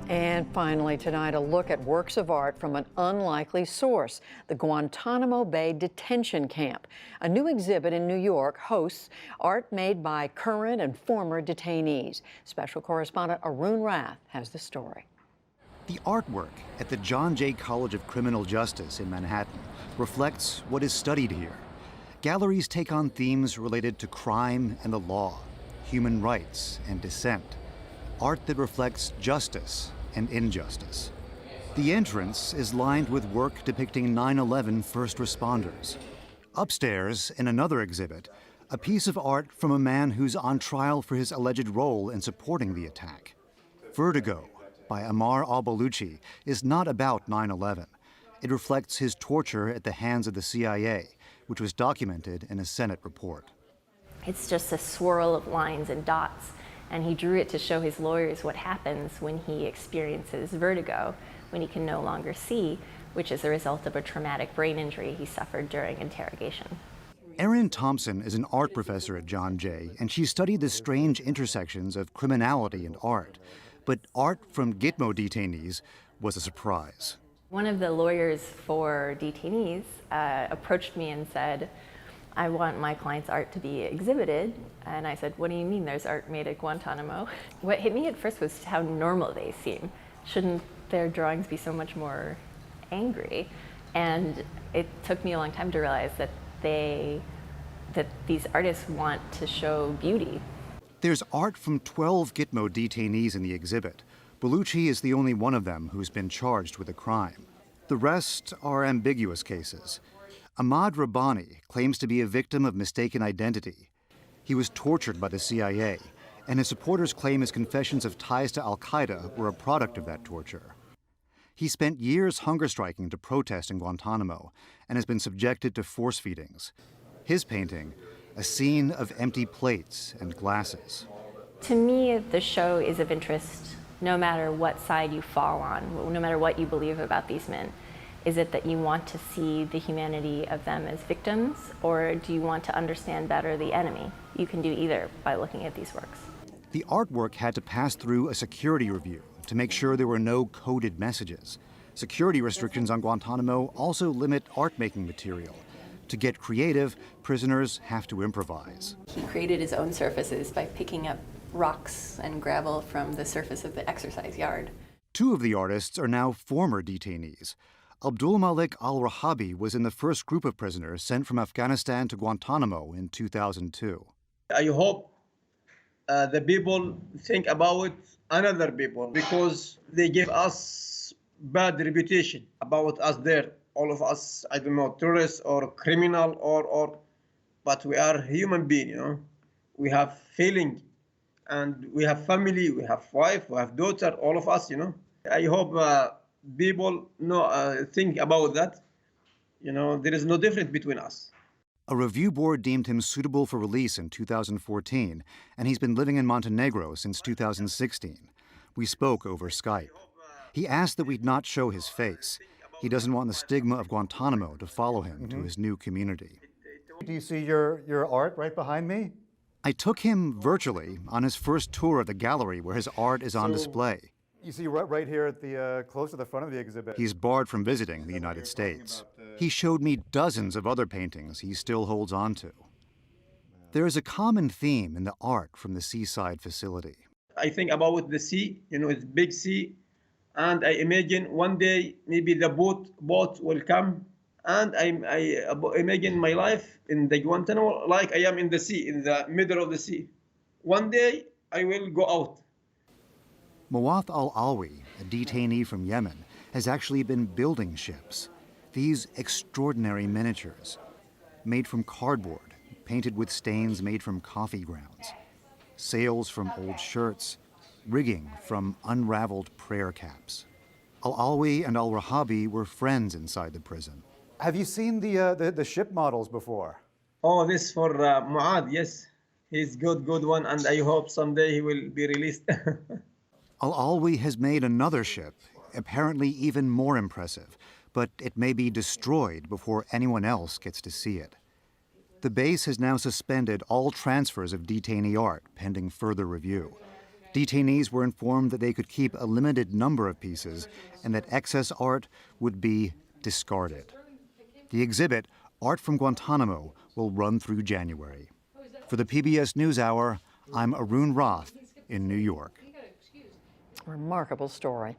And finally tonight, a look at works of art from an unlikely source, the Guantanamo Bay Detention Camp. A new exhibit in New York hosts art made by current and former detainees. Special correspondent Arun Rath has the story. The artwork at the John Jay College of Criminal Justice in Manhattan reflects what is studied here. Galleries take on themes related to crime and the law, human rights and dissent, art that reflects justice and injustice. The entrance is lined with work depicting 9/11 first responders. Upstairs, in another exhibit, a piece of art from a man who's on trial for his alleged role in supporting the attack. Vertigo, by Ammar al-Baluchi, is not about 9/11. It reflects his torture at the hands of the CIA, which was documented in a Senate report. It's just a swirl of lines and dots, and he drew it to show his lawyers what happens when he experiences vertigo, when he can no longer see, which is a result of a traumatic brain injury he suffered during interrogation. Erin Thompson is an art professor at John Jay, and she studied the strange intersections of criminality and art. But art from Gitmo detainees was a surprise. One of the lawyers for detainees approached me and said, "I want my client's art to be exhibited." And I said, "What do you mean there's art made at Guantanamo?" What hit me at first was how normal they seem. Shouldn't their drawings be so much more angry? And it took me a long time to realize that these artists want to show beauty. There's art from 12 Gitmo detainees in the exhibit. Baluchi is the only one of them who's been charged with a crime. The rest are ambiguous cases. Ahmad Rabbani claims to be a victim of mistaken identity. He was tortured by the CIA, and his supporters claim his confessions of ties to al-Qaeda were a product of that torture. He spent years hunger striking to protest in Guantanamo and has been subjected to force feedings. His painting, a scene of empty plates and glasses. To me, the show is of interest no matter what side you fall on, no matter what you believe about these men. Is it that you want to see the humanity of them as victims, or do you want to understand better the enemy? You can do either by looking at these works. The artwork had to pass through a security review to make sure there were no coded messages. Security restrictions on Guantanamo also limit art-making material. To get creative, prisoners have to improvise. He created his own surfaces by picking up rocks and gravel from the surface of the exercise yard. Two of the artists are now former detainees. Abdul Malik al-Rahabi was in the first group of prisoners sent from Afghanistan to Guantanamo in 2002. I hope the people think about another people, because they give us bad reputation about us there. All of us, I don't know, terrorists or criminal but we are human beings, you know. We have feeling, and we have family, we have wife, we have daughter, all of us, you know. I hope people think about that. You know, there is no difference between us. A review board deemed him suitable for release in 2014, and he's been living in Montenegro since 2016. We spoke over Skype. He asked that we'd not show his face. He doesn't want the stigma of Guantanamo to follow him to his new community. Do you see your art right behind me? I took him virtually on his first tour of the gallery where his art is on display. You see right here at the close to the front of the exhibit. He's barred from visiting the United States. He showed me dozens of other paintings he still holds on to. There is a common theme in the art from the seaside facility. I think about the sea, you know, it's big sea, and I imagine one day maybe the boat will come, and I imagine my life in the Guantanamo like I am in the sea, in the middle of the sea. One day I will go out. Muwath al-Alwi, a detainee from Yemen, has actually been building ships. These extraordinary miniatures, made from cardboard, painted with stains made from coffee grounds, sails from old shirts, rigging from unraveled prayer caps. Al-Alwi and al-Rahabi were friends inside the prison. Have you seen the ship models before? Oh, this for Muad, yes. He's good one, and I hope someday he will be released. Al-Alwi has made another ship, apparently even more impressive, but it may be destroyed before anyone else gets to see it. The base has now suspended all transfers of detainee art pending further review. Detainees were informed that they could keep a limited number of pieces and that excess art would be discarded. The exhibit, Art from Guantanamo, will run through January. For the PBS NewsHour, I'm Arun Roth in New York. Remarkable story.